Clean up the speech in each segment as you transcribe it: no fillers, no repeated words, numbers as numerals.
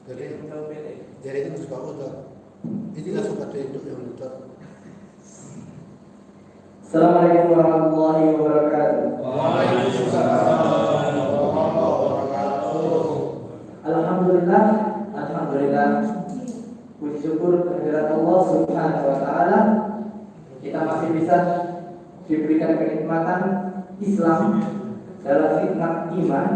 Jadi itu suka utar. Ini nggak suka itu yang utar. Assalamualaikum warahmatullahi wabarakatuh. Waalaikumsalam warahmatullahi wabarakatuh. Alhamdulillah, alhamdulillah. Puji syukur kehadirat Allah Subhanahu wa taala. Kita masih bisa diberikan kenikmatan Islam dalam nikmat iman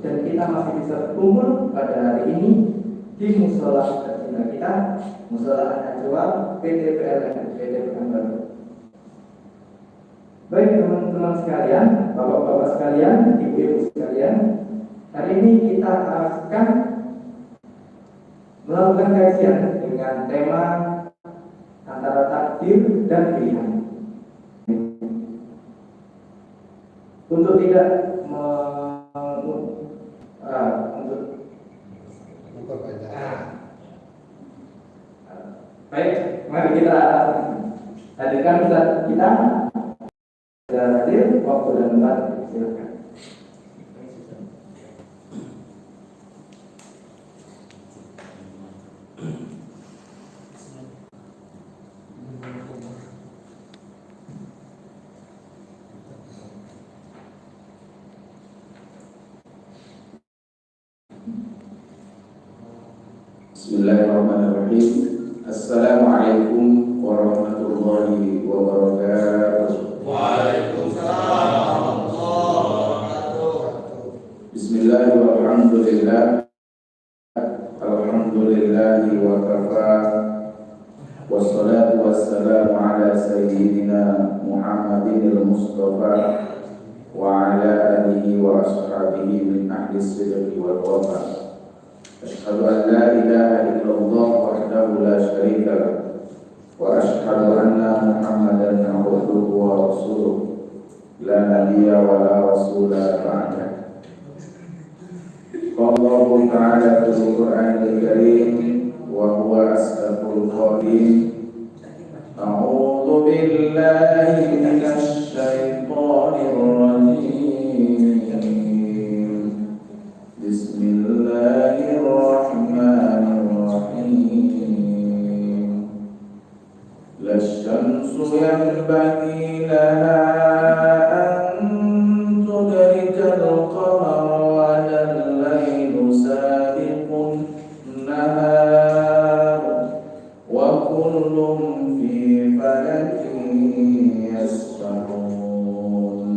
dan kita masih bisa berkumpul pada hari ini di musola tercinta kita, musola An-Najwa PT PLN PT Pekanbaru. Baik teman-teman sekalian, bapak-bapak sekalian, ibu-ibu sekalian, hari ini kita akan melakukan kajian dengan tema antara takdir dan pilihan. Untuk tidak baik, mari kita hadirkan Ustaz kita. Hadir waktu dan tempat, silakan. Bismillahirrahmanirrahim. Assalamualaikum warahmatullahi wabarakatuh. Waalaikumsalam warahmatullahi wabarakatuh. Bismillahirrahmanirrahim. Alhamdulillahi wa kafa. Wassalatu wassalamu ala sayyidina Muhammadin al-Mustafa wa ala alihi wa ashabihi min ahli sidqi wal wafa. Asyhadu an la ilaha illallah wahdahu la syarika lah wa asyhadu anna Muhammadan abduhu wa rasuluh la nabiyya wa la rasula ba'da. Qala ta'ala fil Qur'anil Karim wa huwa asdaqul qailin. A'udzu billahi minasy syaithanir rajim. Bismillahirrahmanirrahim. La syamsu yanbaghi laha an tudrikal qamara wa al-laylu sabiqun nahar wa kullun fi falakin yasbahun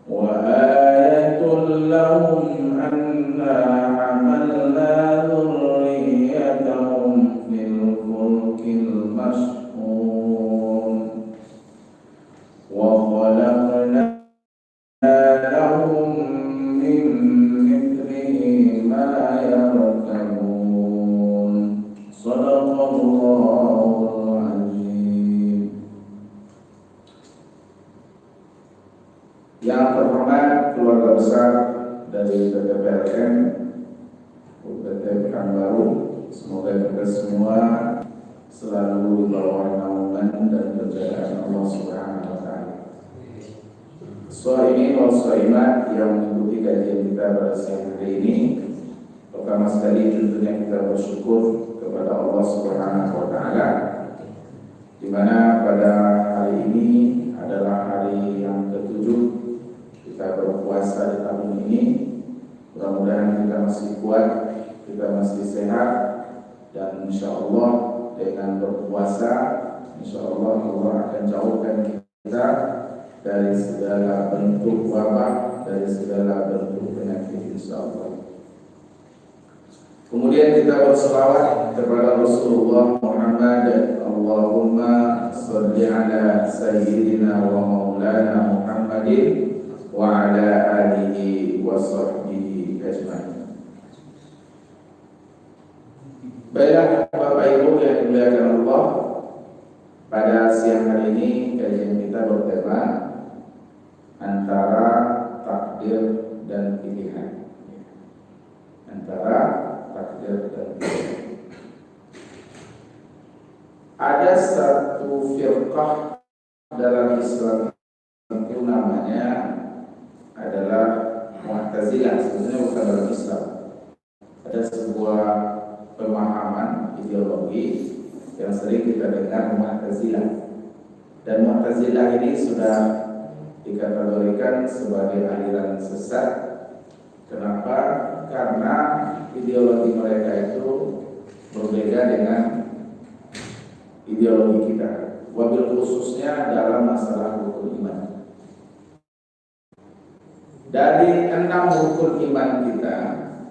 wa ayatul lahum anna hamalna dhurriyyatahum fil fulkil mashhun wa khalaqna lahum min mithlihi ma yarkabun. Shadaqallahul azim. Yang terhormat keluarga besar dari PT PLN PT Pekanbaru, semoga kita semua selalu di bawah naungan dan penjagaan Allah Subhanahu wa taala. Soal ini soal yang mengikuti kajian kita pada siang hari ini, pertama sekali tentunya kita bersyukur kepada Allah Subhanahu wa taala, di mana pada hari ini adalah hari yang ketujuh kita berpuasa di tahun ini. Mudah-mudahan kita masih kuat, kita masih sehat, dan insya Allah dengan berpuasa, insya Allah Allah akan jauhkan kita dari segala bentuk wabah, dari segala bentuk penyakit, insya Allah. Kemudian kita berselawat kepada Rasulullah Muhammad. Allahumma sholli ala sayyidina wa maulana Muhammadin wa ala alihi wa sahbihi ajma'in. Baiklah Bapak Ibu yang dimuliakan Allah, pada siang hari ini kajian kita bertema antara takdir dan pilihan. Antara takdir dan pilihan. Ada satu firqah dalam Islam itu namanya adalah Mu'tazilah. Sebenarnya bukan dalam Islam. Ada sebuah sebuah pemahaman ideologi yang sering kita dengar, Mu'tazilah. Dan Mu'tazilah ini sudah dikategorikan sebagai aliran sesat. Kenapa? Karena ideologi mereka itu berbeda dengan ideologi kita, wabil khususnya dalam masalah rukun iman. Dari 6 rukun iman kita,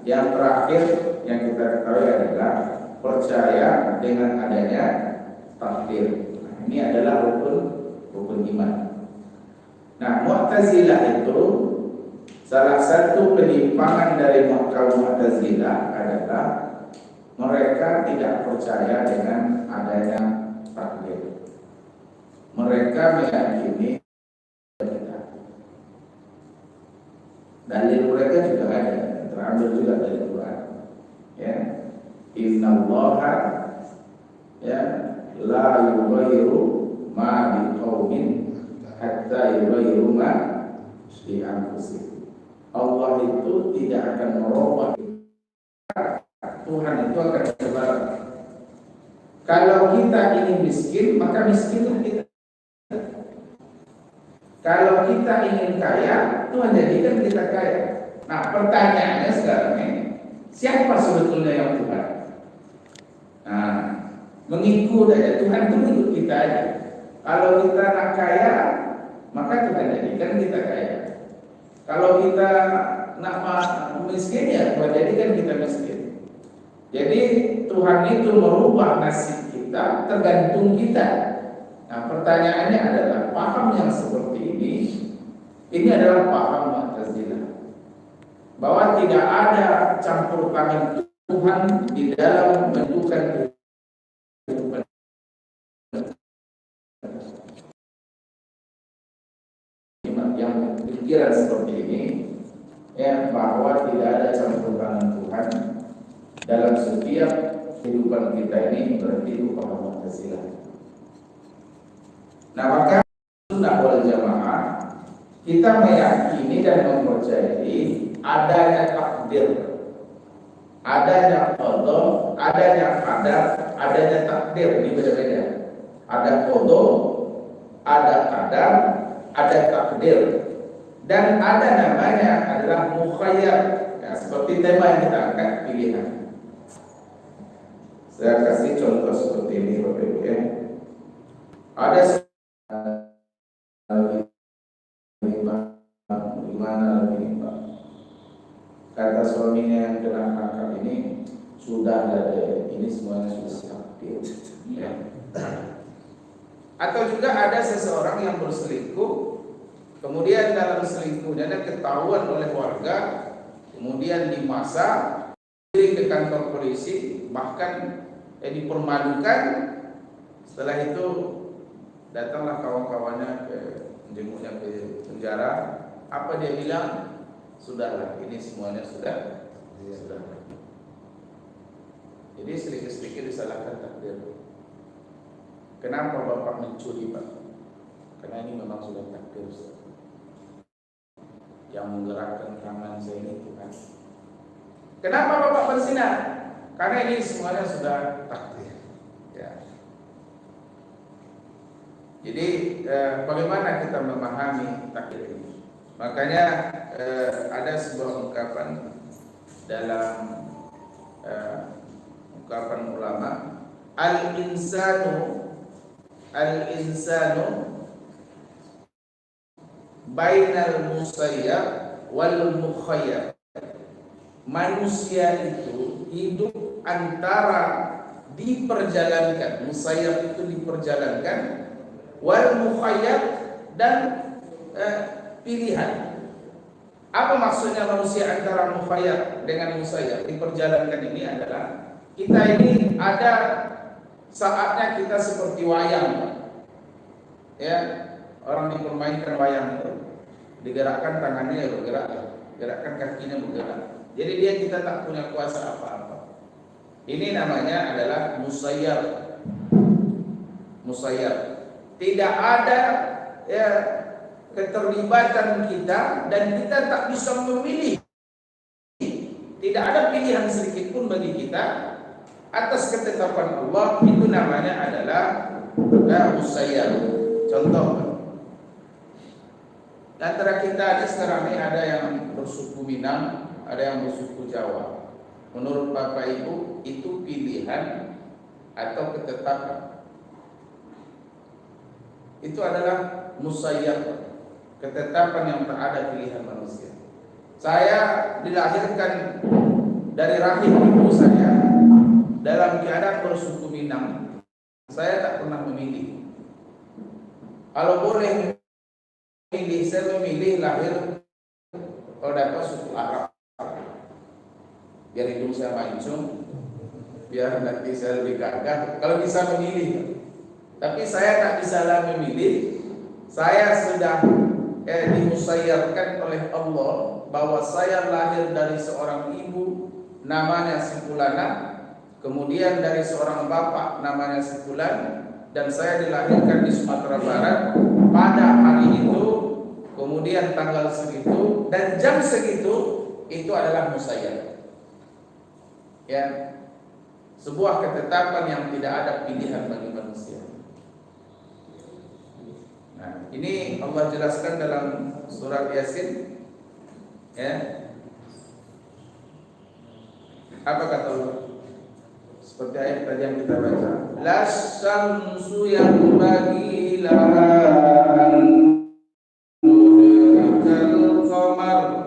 yang terakhir yang kita ketahui adalah percaya dengan adanya takdir. Ini adalah rukun iman. Nah, Mu'tazilah itu salah satu penyimpangan dari kaum Mu'tazilah adalah mereka tidak percaya dengan adanya takdir. Mereka meyakini kita. Dalil mereka juga ada, terambil juga dari Quran. Ya, Innallaha ya la yughayyiru ma biqaumin hatta yughayyiru ma bi anfusihim. Allah itu tidak akan merubah. Tuhan itu akan berbalas. Kalau kita ingin miskin, maka miskinlah kita. Kalau kita ingin kaya, Tuhan jadikan kita kaya. Nah, pertanyaannya sekarang ini, siapa sebetulnya yang Tuhan? Nah, mengikut aja, Tuhan itu mengikut kita aja. Kalau kita nak kaya, maka Tuhan jadikan kita kaya. Kalau kita nak miskin, ya Tuhan jadikan kita miskin. Jadi Tuhan itu merubah nasib kita tergantung kita. Nah, pertanyaannya adalah paham yang seperti ini adalah paham Mu'tazilah, bahwa tidak ada campur tangan Tuhan di dalam menentukan kehidupan. Yang pikiran seperti ini, ya, bahwa tidak ada campur tangan Tuhan dalam setiap kehidupan kita ini, berarti itu paham Mu'tazilah. Nah, maka Sunnah wal Jamaah kita meyakini dan mempercayai adanya takdir, adanya qada, adanya qadar, adanya takdir. Ini beda-beda. Ada qada, ada qadar, ada takdir, dan ada namanya adalah mukhayyar. Ya, seperti tema yang kita angkat, pilihan. Saya kasih contoh seperti ini, Bapak Ibu, ya. Ada gimana lagi Pak? Kata suaminya yang kena kakak ini, sudah ada, ini semuanya sudah takdir. Ya. Atau juga ada seseorang yang berselingkuh, kemudian dalam selingkuhnya ketahuan oleh warga, kemudian dimasak, dikirim ke kantor polisi, bahkan dipermalukan. Setelah itu datanglah kawan-kawannya ke jenguknya ke penjara. Apa dia bilang? Sudahlah, ini semuanya sudah. Jadi sedikit-sedikit disalahkan takdir. Kenapa Bapak mencuri, Pak? Karena ini memang sudah takdir. Yang menggerakkan tangan saya ini Tuhan. Kenapa Bapak berzina? Karena ini semuanya sudah takdir. Ya. Jadi bagaimana kita memahami takdir ini? Makanya ada sebuah ungkapan dalam ungkapan ulama, al-insanu bainal musayyab wal mukhayyab. Manusia itu hidup antara diperjalankan, musayyab itu diperjalankan, wal mukhayyab dan pilihan. Apa maksudnya manusia antara mukhayyab dengan musayyab? Diperjalankan ini adalah kita ini ada saatnya kita seperti wayang, ya, orang dipermainkan wayang itu, digerakkan tangannya bergerak, gerakkan kakinya bergerak. Jadi dia kita tak punya kuasa apa-apa. Ini namanya adalah musayyab. Musayyab. Tidak ada ya keterlibatan kita dan kita tak bisa memilih. tidak ada pilihan sedikit pun bagi kita atas ketetapan Allah, itu namanya adalah musayyar. Contoh, antara kita ada sekarang ini ada yang bersuku Minang, ada yang bersuku Jawa. Menurut Bapak Ibu itu pilihan atau ketetapan? Itu adalah musayyar, ketetapan yang tak ada pilihan manusia. Saya dilahirkan dari rahim ibu saya dalam keadaan bersuku Minang. Saya tak pernah memilih. Kalau boleh memilih, saya memilih lahir kalau dapat suku Arab. Biar hidung saya mancung, biar nanti saya lebih gagah. Kalau bisa memilih, tapi saya tak bisa lah memilih. Saya sudah dimusayyarkan oleh Allah bahwa saya lahir dari seorang ibu namanya si Fulana, kemudian dari seorang bapak namanya si Fulan, dan saya dilahirkan di Sumatera Barat pada hari itu, kemudian tanggal segitu dan jam segitu. Itu adalah musayyar. Ya, sebuah ketetapan yang tidak ada pilihan bagi manusia. Nah, ini Allah jelaskan dalam surat Yasin. Ya, apa kata Allah? Seperti ayat tadi yang kita baca. Las-syamsu yang bagi lahan nurikal qamar.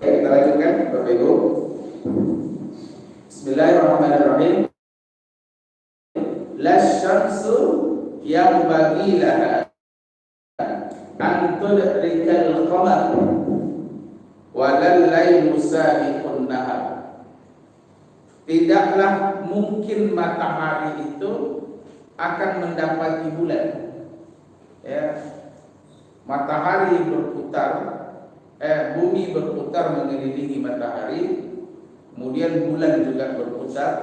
Kita lanjutkan Bapak Ibu. Bismillahirrahmanirrahim. Las-syamsu yang bagilah an tudrikal qamar walal lailu sabiqun nahar. Tidaklah mungkin matahari itu akan mendapati bulan. Ya. Matahari berputar, bumi berputar mengelilingi matahari, kemudian bulan juga berputar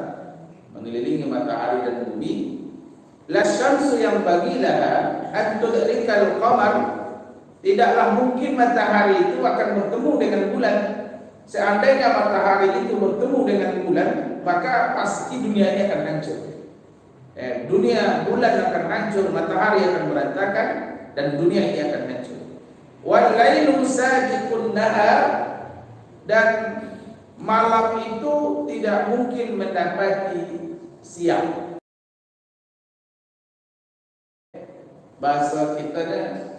mengelilingi matahari dan bumi. Lasyamsu yang bagilah an tudrikal qamar, tidaklah mungkin matahari itu akan bertemu dengan bulan. Seandainya matahari itu bertemu dengan bulan, maka pasti dunia ini akan hancur. Dunia, bulan akan hancur, matahari akan berantakan, dan dunia ini akan hancur. Wal lailu sabiqun nahar, dan malam itu tidak mungkin mendapati siang. Bahasa kita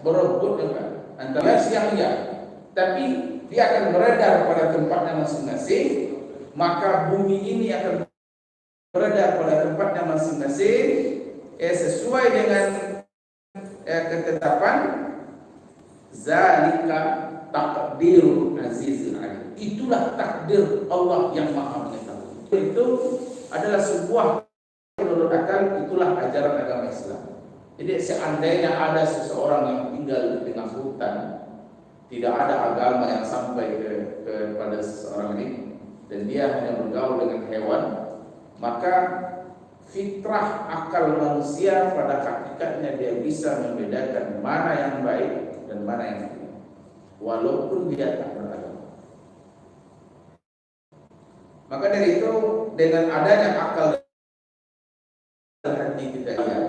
berebut dengan antara siang ya, tapi dia akan beredar pada tempatnya masing-masing. Maka bumi ini akan beredar pada tempatnya masing-masing, sesuai dengan ketetapan zalika takdirul azizul alim. Itulah takdir Allah yang maha mengetahui. Itu adalah sebuah menurut akal, itulah ajaran agama Islam. Jadi seandainya ada seseorang yang tinggal di tengah hutan, tidak ada agama yang sampai kepada seseorang ini, dan dia hanya bergaul dengan hewan, maka fitrah akal manusia pada hakikatnya dia bisa membedakan mana yang baik dan mana yang tidak, walaupun dia tak beragama. Maka dari itu, dengan adanya akal dan hati kita ya,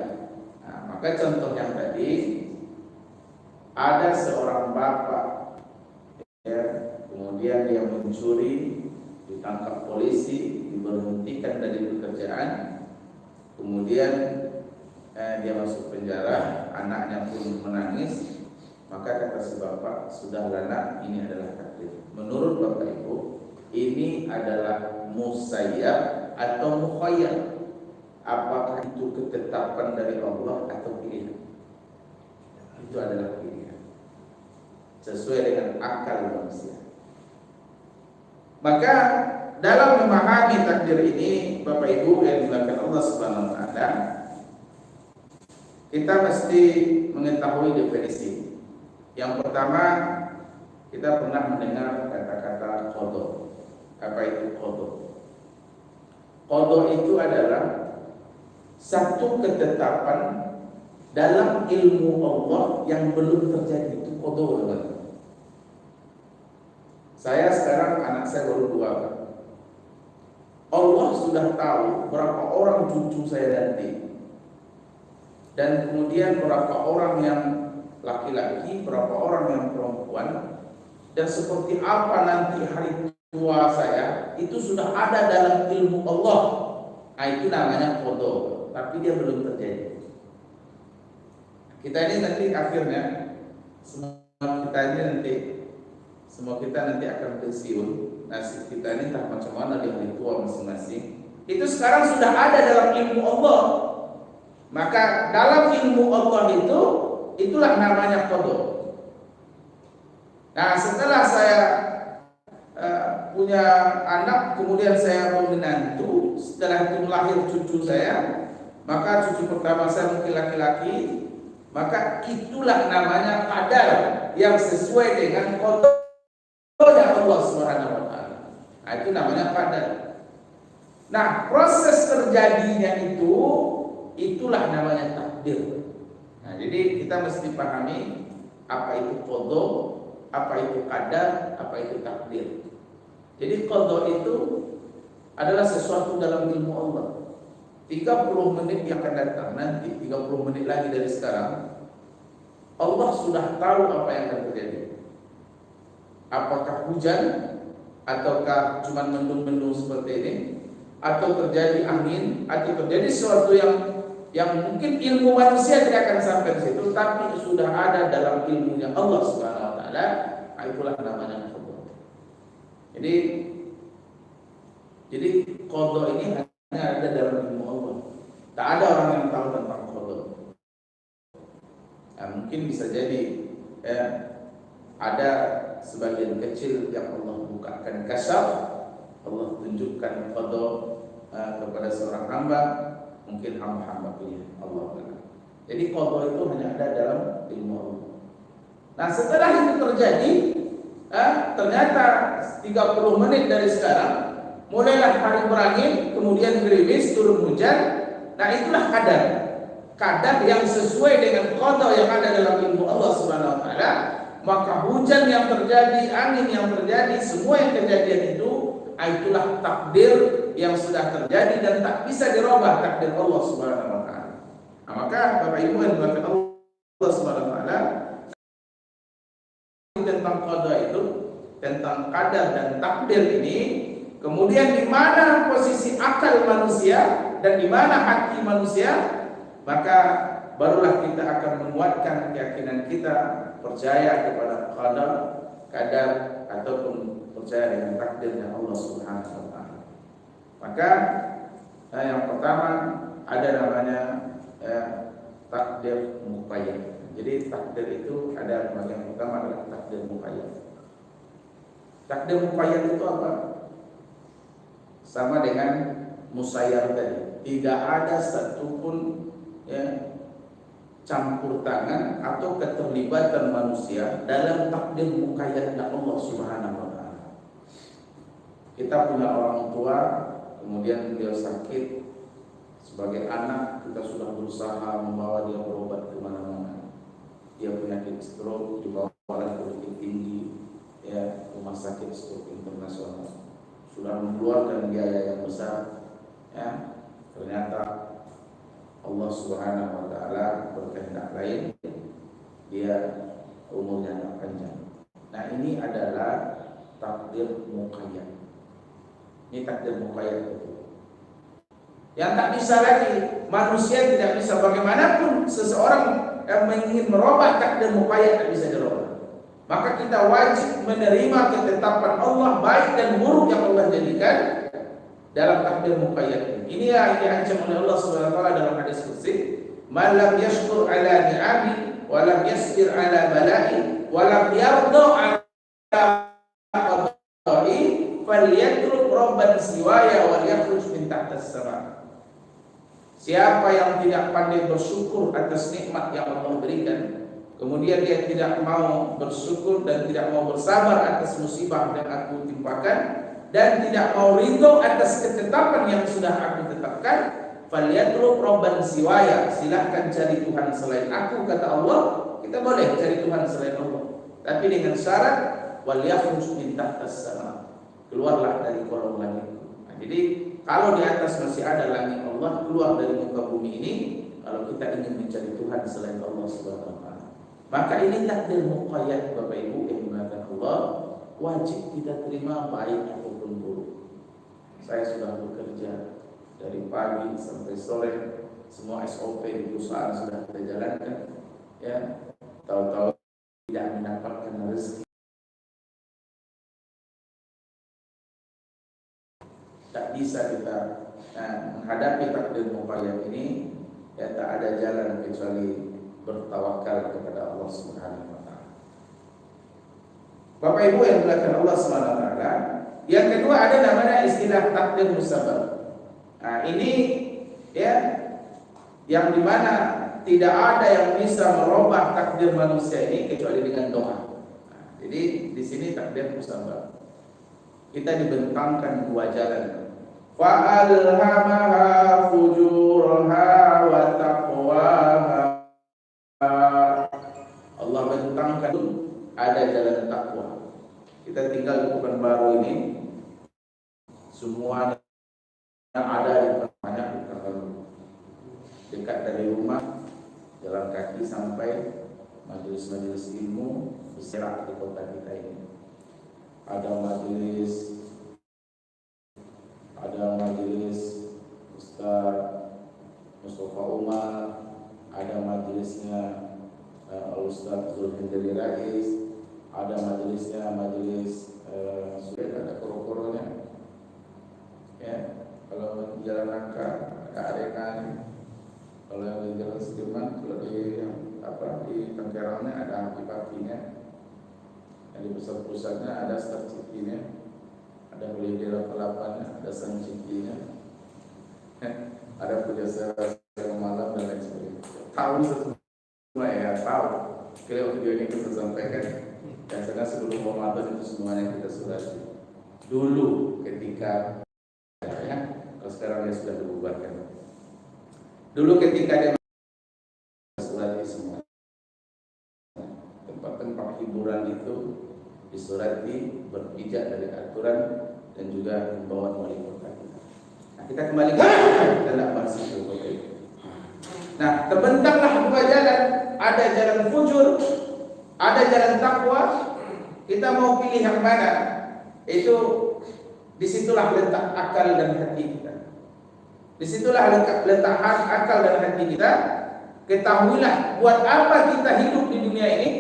maka contoh yang tadi, ada seorang bapak, ya, kemudian dia mencuri, ditangkap polisi, diberhentikan dari pekerjaan, kemudian dia masuk penjara, anaknya pun menangis. Maka kata si bapak, sudahlah nak, ini adalah takdir. Menurut Bapak Ibu, ini adalah musayyar atau mukhayyar. Apakah itu ketetapan dari Allah atau pilihan? Itu adalah pilihan sesuai dengan akal manusia. Maka dalam memahami takdir ini, Bapak Ibu yang dimuliakan Allah Subhanahu wa taala, kita mesti mengetahui definisi. Yang pertama, kita pernah mendengar kata-kata qada. Apa itu qada? Qada itu adalah satu ketetapan dalam ilmu Allah yang belum terjadi. Itu qada, teman-teman. Saya sekarang anak saya baru 2. Allah sudah tahu berapa orang cucu saya nanti, dan kemudian berapa orang yang laki-laki, berapa orang yang perempuan, dan seperti apa nanti hari tua saya, itu sudah ada dalam ilmu Allah. Nah, itu namanya qada, tapi dia belum terjadi. Kita ini nanti akhirnya semua kita nanti akan pensiun. Nasib kita ini entah macam mana di hari tua masing-masing. Itu sekarang sudah ada dalam ilmu Allah. Maka dalam ilmu Allah itu, itulah namanya qada. Nah, setelah saya punya anak, kemudian saya menantu, setelah itu lahir cucu saya, maka cucu pertama saya mungkin laki-laki, maka itulah namanya qadar yang sesuai dengan qada Allah Subhanahu wa taala. Nah, itu namanya qadar. Nah, proses terjadinya itu, itulah namanya takdir. Nah, jadi kita mesti pahami apa itu qada, apa itu qadar, apa itu takdir. Jadi qada itu adalah sesuatu dalam ilmu Allah. 30 menit yang akan datang nanti, 30 menit lagi dari sekarang, Allah sudah tahu apa yang akan terjadi. Apakah hujan, ataukah cuma mendung-mendung seperti ini, atau terjadi angin, atau terjadi sesuatu yang mungkin ilmu manusia tidak akan sampai ke situ, tapi sudah ada dalam ilmunya Allah Subhanahu wa taala. Itulah namanya qada. Jadi qada ini hanya ada dalam ilmu Allah. Tak ada orang yang tahu tentang qada. Nah, mungkin bisa jadi ada sebagian kecil yang Allah bukakan kasyaf, Allah tunjukkan qada kepada seorang hamba, mungkin hamba-hamba pilih Allah. Jadi qada itu hanya ada dalam ilmu Allah. Nah, setelah itu terjadi, ternyata 30 menit dari sekarang mulailah hari berangin, kemudian gerimis, turun hujan. Nah, itulah qadar. Qadar yang sesuai dengan qada yang ada dalam ilmu Allah Subhanahu wa taala. Maka hujan yang terjadi, angin yang terjadi, semua yang kejadian itu, itulah takdir yang sudah terjadi dan tak bisa dirubah takdir Allah Subhanahu wa taala. Nah, maka Bapak Ibu yang dimuliakan Allah Subhanahu wa taala, tentang qada itu, tentang qadar dan takdir ini, kemudian di mana posisi akal manusia dan di mana hati manusia, maka barulah kita akan menguatkan keyakinan kita percaya kepada qadar ataupun percaya dengan takdirnya Allah Subhanahu wa taala. Maka yang pertama ada namanya takdir muqayyad. Jadi takdir itu ada bagian pertama adalah takdir muqayyad. Takdir muqayyad itu apa? Sama dengan musayyar tadi. Tidak ada satupun campur tangan atau keterlibatan manusia dalam takdir muqayyadnya Allah Subhanahu wa taala. Kita punya orang tua, kemudian beliau sakit, sebagai anak kita sudah berusaha membawa dia berobat kemana-mana. Dia penyakit stroke, dibawa ke Bukit Tinggi, rumah sakit stroke internasional, sudah mengeluarkan biaya yang besar. Ternyata Allah Subhanahu wa taala berkehendak lain, dia umurnya tak panjang. Nah, ini adalah takdir muqayyad. Ini takdir muqayyad itu. Yang tak bisa lagi, manusia tidak bisa, bagaimanapun seseorang yang ingin merubah takdir muqayyad tak bisa dirubah. Maka kita wajib menerima ketetapan Allah baik dan buruk yang Allah jadikan dalam takdir muqayyad ini. Ini yang diancam oleh Allah Subhanahu wa taala dalam hadis qudsi, "Man lam yashkur ala ni'ami wa lam yasbir ala bala'i wa lam yarda ala qada'i fa falyatlub rabban siwaya wal yakhruj min tahtas sama. Siapa yang tidak pandai bersyukur atas nikmat yang Allah berikan, kemudian dia tidak mau bersyukur dan tidak mau bersabar atas musibah yang aku timpakan, dan tidak mau ridho atas ketetapan yang sudah aku tetapkan, falyatlub rabban siwaya, silahkan cari Tuhan selain aku, kata Allah. Kita boleh cari Tuhan selain Allah, tapi dengan syarat wal yakhruj min tahtas sama, keluarlah dari kolong langit. Nah, jadi kalau di atas masih ada langit Allah, keluar dari muka bumi ini. Kalau kita ingin mencari Tuhan selain Allah Subhanahu wa taala, maka ini takdir muqayyad, Bapak Ibu yang dimuliakan Allah, wajib kita terima baik ataupun buruk. Saya sudah bekerja dari pagi sampai sore, semua SOP di perusahaan sudah kita jalankan, ya. Tahu-tahu tidak mendapatkan rezeki, tak bisa kita menghadapi takdir muqayyad ini, ya tak ada jalan kecuali bertawakal kepada Allah Subhanahu wa taala. Bapak Ibu yang dimuliakan Allah Subhanahu wa taala, yang kedua ada namanya istilah takdir musabab. Nah, ini ya yang dimana tidak ada yang bisa merubah takdir manusia ini kecuali dengan doa. Nah, jadi di sini takdir musabab. Kita dibentangkan dua jalan. Fa'alhamaha fujuraha wa taqwaha. Allah bentangkan ada jalan takwa. Kita tinggal di Pekanbaru ini, semua yang ada di banyak di Pekanbaru, dekat dari rumah, jalan kaki sampai majelis-majelis ilmu berserak di kota kita ini. Ada majelis Ustaz Mustafa Umar, ada majelisnya Ustaz Zulhindari Rais, ada majelisnya sudah ada koro-koronya, ya. Kalau di Jalan Nangka ada arekan, kalau yang di Jalan Sudirman, kalau di Tangkerangnya ada api-apinya, yang di pusat-pusatnya ada starcikinya, ada bendera kelapannya, ada sancikinya, ada puja yang malam dan lain sebagainya. Tahu semua ya, tahu. Kalau video ini kita sampaikan, dan sekarang sebelum Ramadan itu semuanya kita sudah dulu ketika ya, kalau sekarang dia sudah dibubarkan. Dulu ketika dia surati semua tempat-tempat hiburan itu disurati, berpijak dari aturan dan juga himbauan wali kota kita. Nah, kita kembali ke dalam bahasa itu. Nah, terbentanglah dua jalan, ada jalan fujur, ada jalan takwa. Kita mau pilih yang mana? Itu disitulah letak akal dan hati kita. Disitulah letak akal dan hati kita. Ketahuilah buat apa kita hidup di dunia ini,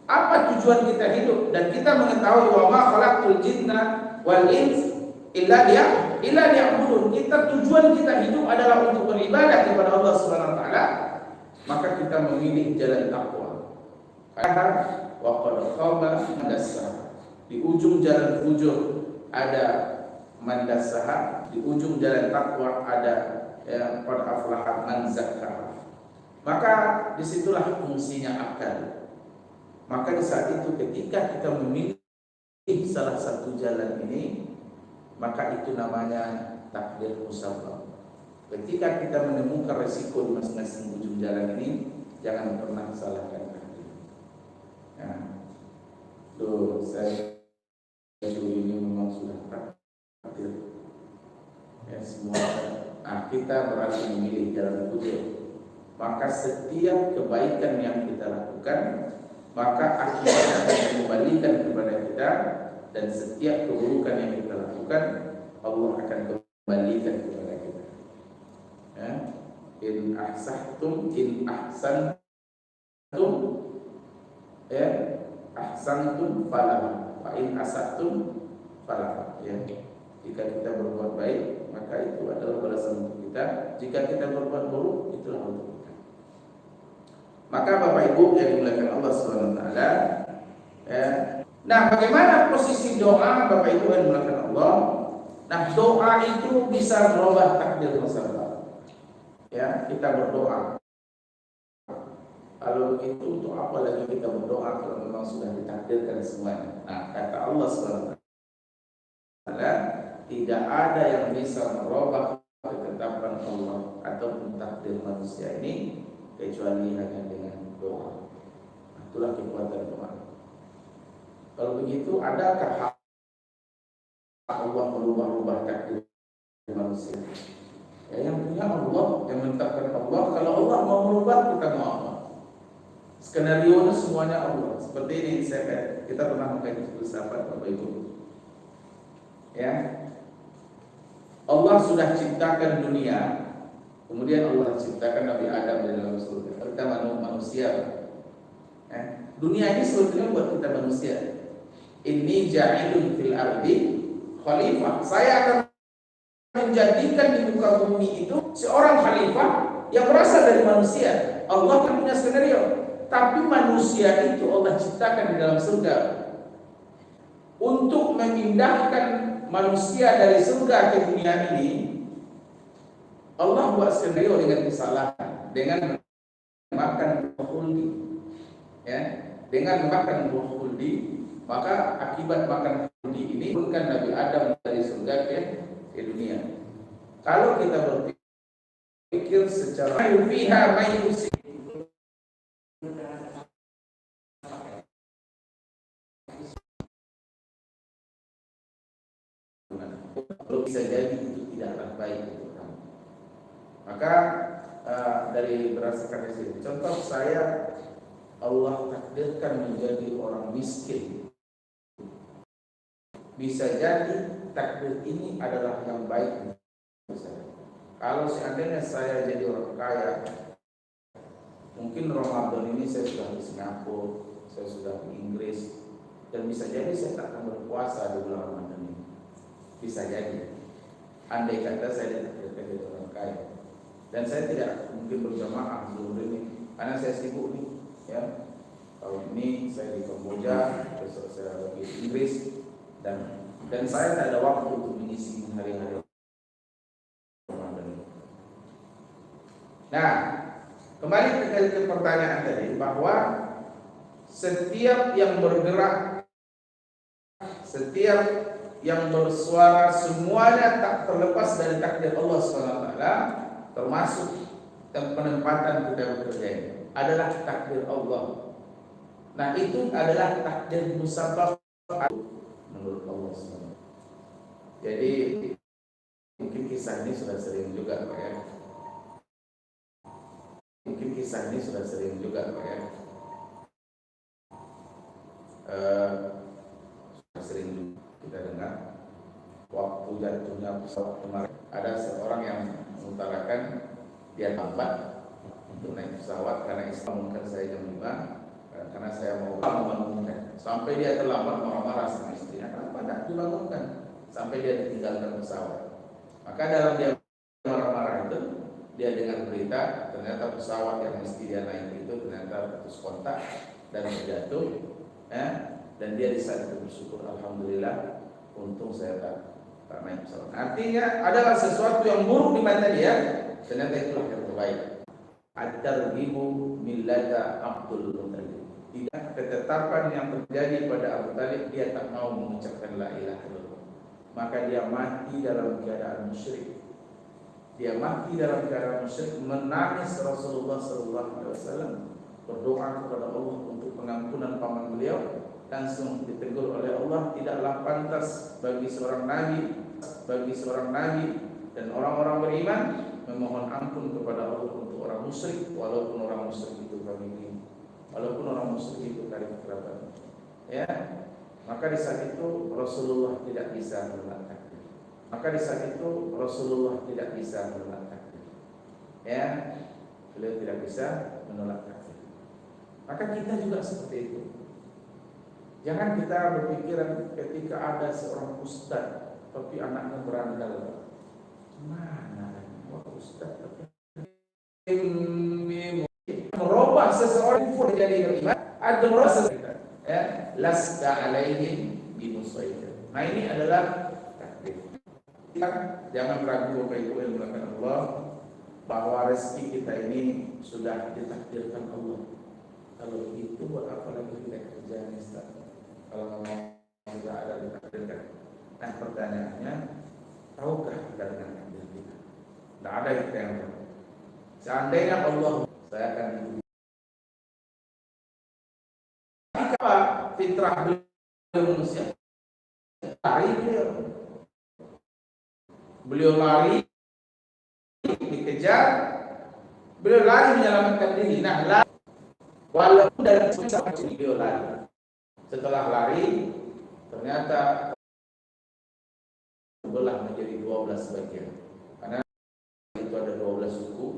apa tujuan kita hidup, dan kita mengetahui wa ma khalaqtul jinna wal ins illa liya'budun. Kita tujuan kita hidup adalah untuk beribadah kepada Allah Subhanahu wa taala, maka kita memilih jalan takwa. Wa qad khaba man dassaha. Di ujung jalan fujur ada man dassaha, di ujung jalan takwa ada qad aflaha man zakkaha. Maka disitulah fungsinya akal. Maka di saat itu ketika kita memilih salah satu jalan ini, maka itu namanya takdir musabab. Ketika kita menemukan resiko di masing-masing ujung jalan ini, jangan pernah salahkan takdir. Ya. Tuh, saya ini memang sudah takdir. Ya, semua. Nah, kita berarti memilih jalan fujur. Maka setiap kebaikan yang kita lakukan, maka akibatnya akan dikembalikan kepada kita, dan setiap keburukan yang kita lakukan, Allah akan kembalikan kepada kita. Ya. In ahsantum ya ahsantum falah, wa in asatum falah. Ya. Jika kita berbuat baik, maka itu adalah balasan untuk kita. Jika kita berbuat buruk, itulah untuk kita. Maka Bapak Ibu yang dimuliakan Allah Subhanahu wa taala, ya, Nah, bagaimana posisi doa Bapak Ibu yang dimuliakan Allah? Nah, doa itu bisa merubah takdir masa depan. Ya, kita berdoa. Kalau begitu untuk apa lagi kita berdoa kalau memang sudah ditakdirkan semuanya? Nah, kata Allah SWT, tidak ada yang bisa merubah ketetapan Allah ataupun takdir manusia ini kecuali hanya dengan doa. Itulah kekuatan doa. Kalau begitu, adakah hak Allah merubah-rubah takdir manusia? Ya, yang punya Allah, yang menetapkan Allah. Kalau Allah mau merubah, kita mau apa? Skenario semuanya Allah. Seperti ini kita pernah mengkaji filsafat Bapak Ibu. Ya, Allah sudah ciptakan dunia, kemudian Allah ciptakan Nabi Adam di dalam surga. Kita manusia. Dunia ini sebetulnya buat kita manusia. Inni ja'ilun fil ardi khalifah. Saya akan menjadikan di muka bumi itu seorang khalifah yang berasal dari manusia. Allah kan punya skenario, tapi manusia itu Allah ciptakan di dalam surga untuk memindahkan manusia dari surga ke dunia ini. Allah buat skenario dengan kesalahan, dengan makan khuldi, ya, dengan makan khuldi, maka akibat makan khuldi ini turunkan Nabi Adam dari surga ke dunia. Kalau kita berpikir secara fiha mayusi, kalau bisa jadi itu tidaklah baik untuk kamu. Maka dari berdasarkan itu, contoh saya, Allah takdirkan menjadi orang miskin. Bisa jadi takdir ini adalah yang baik untuk saya. Kalau seandainya saya jadi orang kaya, mungkin Ramadan ini saya sudah di Singapura, saya sudah di Inggris, dan bisa jadi saya tak akan berpuasa di bulan Ramadan ini. Bisa jadi, andai kata saya ditakdirkan jadi orang kaya, dan saya tidak mungkin berjamaah seluruh ini, karena saya sibuk nih, ya. Tahun ini saya di Kamboja, besok saya lagi di Inggris, dan saya tak ada waktu untuk mengisi hari-hari Ramadan ini. Nah, kembali ke pertanyaan tadi, bahwa setiap yang bergerak, setiap yang bersuara, semuanya tak terlepas dari takdir Allah SWT, termasuk penempatan kita bekerja ini adalah takdir Allah. Nah, itu adalah takdir musabab menurut Allah SWT. Jadi mungkin kisah ini sudah sering juga, Pak, ya. Mungkin kisah ini sudah sering juga, Pak, ya. Sudah sering juga kita dengar. Waktu jatuhnya pesawat kemarin, ada seorang yang mengutarakan dia lambat untuk naik pesawat karena Islam mungkin saya jam 5, karena saya mau membangunkan. Sampai dia terlambat, marah-marah sama istrinya. Kenapa tidak dibangunkan? Sampai dia ditinggalkan pesawat. Maka dalam dia marah-marah itu, dia dengar berita ternyata pesawat yang mesti dia naik itu ternyata putus kontak dan terjatuh, dan dia di saat itu bersyukur, alhamdulillah, untung saya tak naik pesawat. Artinya adalah sesuatu yang buruk di mata dia, ternyata itulah yang terbaik. At-targhibu millata Abdul Muttalib. Tidak, ketetapan yang terjadi pada Abu Talib, dia tak mau mengucapkan la ilaha illallah. Maka dia mati dalam keadaan musyrik. Dia mati dalam keadaan musyrik, menangis Rasulullah SAW, berdoa kepada Allah untuk pengampunan paman beliau. Langsung ditegur oleh Allah, tidaklah pantas bagi seorang nabi dan orang-orang beriman memohon ampun kepada Allah untuk orang musyrik, walaupun orang musyrik itu kami, walaupun orang musyrik itu karib kerabat. Ya, maka di saat itu Rasulullah tidak bisa menolak takdir. Ya, beliau tidak bisa menolak takdir. Maka kita juga seperti itu. Jangan kita berpikiran ketika ada seorang ustaz tapi anaknya berandal. Mana ustaz tapi merubah seseorang kufur jadi beriman atau merubah seseorang, ya, lasta alaihim bimusaitir. Nah, ini adalah takdir. Jangan ragu Bapak Ibu yang dimuliakan Allah bahwa rezeki kita ini sudah ditakdirkan Allah. Kalau itu buat apa lagi kita kerja nih Ustaz? Kalau ngomong sudah ada ditakdirkan. Nah, pertanyaannya, tahukah kita dengan takdir kita? Tidak ada kita yang tahu. Seandainya Allah, saya akan apa fitrah beliau manusia? Lari beliau lari dikejar, beliau lari menyelamatkan diri. Nah, lari, walaupun dari susah beliau lari. Setelah lari, ternyata belah menjadi 12 bagian. Karena itu ada 12 suku.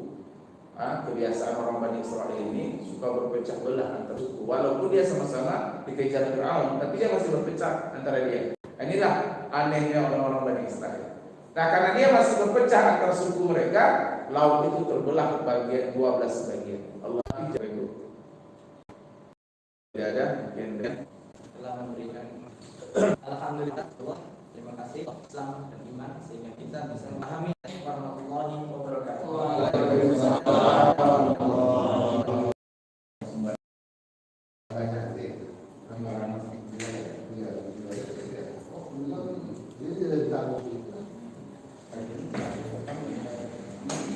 Kebiasaan orang Bani Israel ini suka berpecah belah antar suku. Walaupun dia sama-sama dikejar Fir'aun, tapi dia masih berpecah antara dia. Inilah anehnya orang-orang Bani Israel. Nah, karena dia masih berpecah antar suku mereka, laut itu terbelah bagian 12 bagian. Allah hijau itu. Tidak ada yang telah memberikan alhamdulillah Allah, terima kasih Islam dan iman sehingga kita bisa memahami warahmatullahi wabarakatuh. Ini